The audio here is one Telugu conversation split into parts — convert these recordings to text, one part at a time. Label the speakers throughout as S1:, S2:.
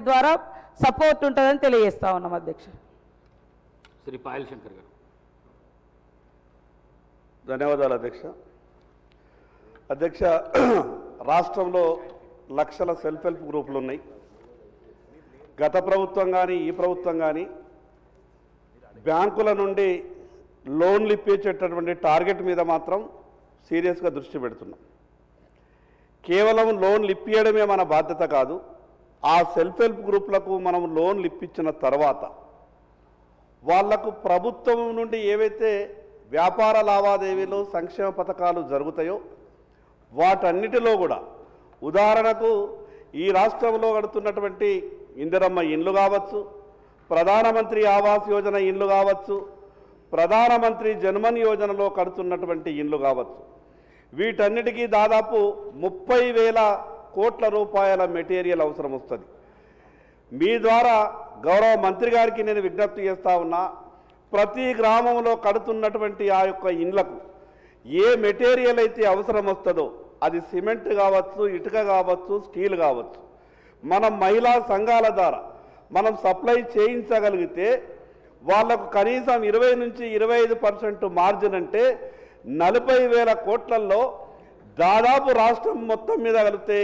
S1: ద్వారా సపోర్ట్ ఉంటుందని తెలియజేస్తా ఉన్నాం అధ్యక్ష.
S2: శ్రీ పాయల్ శంకర్ గారు.
S3: ధన్యవాదాలు అధ్యక్ష. అధ్యక్ష, రాష్ట్రంలో లక్షల సెల్ఫ్ హెల్ప్ గ్రూపులు ఉన్నాయి. గత ప్రభుత్వం కానీ ఈ ప్రభుత్వం కానీ బ్యాంకుల నుండి లోన్లు ఇప్పించేటటువంటి టార్గెట్ మీద మాత్రం సీరియస్గా దృష్టి పెడుతున్నాం. కేవలం లోన్లు ఇప్పించడమే మన బాధ్యత కాదు. ఆ సెల్ఫ్ హెల్ప్ గ్రూపులకు మనం లోన్లు ఇప్పించిన తర్వాత వాళ్లకు ప్రభుత్వం నుండి ఏవైతే వ్యాపార లావాదేవీలు సంక్షేమ పథకాలు జరుగుతాయో వాటన్నిటిలో కూడా, ఉదాహరణకు ఈ రాష్ట్రంలో కడుతున్నటువంటి ఇందిరమ్మ ఇండ్లు కావచ్చు, ప్రధానమంత్రి ఆవాస్ యోజన ఇండ్లు కావచ్చు, ప్రధానమంత్రి జన్మన్ యోజనలో కడుతున్నటువంటి ఇండ్లు కావచ్చు, వీటన్నిటికీ దాదాపు 30,000 కోట్ల రూపాయల మెటీరియల్ అవసరం వస్తుంది. మీ ద్వారా గౌరవ మంత్రి గారికి నేను విజ్ఞప్తి చేస్తా ఉన్నా, ప్రతి గ్రామంలో కడుతున్నటువంటి ఆ యొక్క ఇండ్లకు ఏ మెటీరియల్ అయితే అవసరం వస్తుందో, అది సిమెంట్ కావచ్చు, ఇటుక కావచ్చు, స్టీల్ కావచ్చు, మనం మహిళా సంఘాల ద్వారా మనం సప్లై చేయించగలిగితే వాళ్లకు కనీసం 20 నుంచి 25% మార్జిన్ అంటే 40,000 కోట్లలో దాదాపు రాష్ట్రం మొత్తం మీద కలిపితే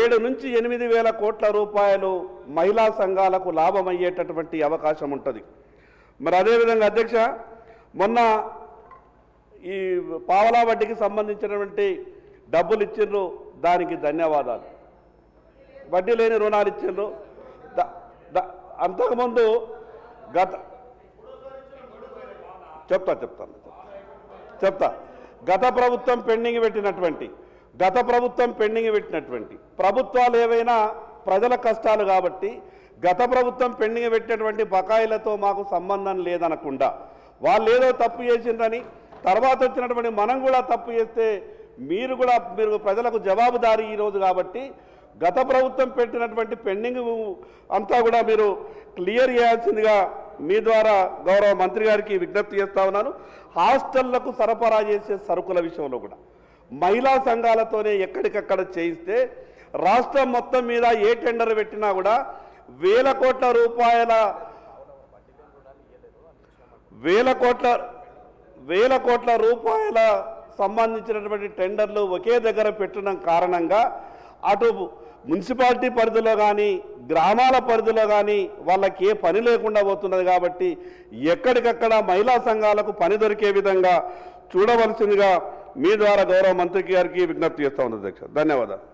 S3: 7 నుంచి 8,000 కోట్ల రూపాయలు మహిళా సంఘాలకు లాభం అయ్యేటటువంటి అవకాశం ఉంటుంది. మరి అదేవిధంగా అధ్యక్ష, మొన్న ఈ పావలా వడ్డీకి సంబంధించినటువంటి డబ్బులు ఇచ్చిండ్రు, దానికి ధన్యవాదాలు. వడ్డీ లేని రుణాలు ఇచ్చిండ్రు. అంతకుముందు గత ప్రభుత్వం పెండింగ్ పెట్టినటువంటి ప్రభుత్వాలు ఏవైనా ప్రజల కష్టాలు కాబట్టి గత ప్రభుత్వం పెండింగ్ పెట్టినటువంటి బకాయిలతో మాకు సంబంధం లేదనకుండా, వాళ్ళు ఏదో తప్పు చేసిందని తర్వాత వచ్చినటువంటి మనం కూడా తప్పు చేస్తే మీరు ప్రజలకు జవాబుదారీ ఈరోజు కాబట్టి గత ప్రభుత్వం పెట్టినటువంటి పెండింగ్ అంతా కూడా మీరు క్లియర్ చేయాల్సిందిగా మీ ద్వారా గౌరవ మంత్రి గారికి విజ్ఞప్తి చేస్తా ఉన్నాను. హాస్టళ్లకు సరఫరా చేసే సరుకుల విషయంలో కూడా మహిళా సంఘాలతోనే ఎక్కడికక్కడ చేయిస్తే రాష్ట్రం మొత్తం మీద ఏ టెండర్ పెట్టినా కూడా వేల కోట్ల రూపాయల సంబంధించినటువంటి టెండర్లు ఒకే దగ్గర పెట్టడం కారణంగా అటు మున్సిపాలిటీ పరిధిలో కానీ గ్రామాల పరిధిలో కానీ వాళ్ళకి ఏ పని లేకుండా పోతున్నది. కాబట్టి ఎక్కడికక్కడ మహిళా సంఘాలకు పని దొరికే విధంగా చూడవలసిందిగా మీ ద్వారా గౌరవ మంత్రి గారికి విజ్ఞప్తి చేస్తా ఉంది అధ్యక్ష. ధన్యవాదాలు.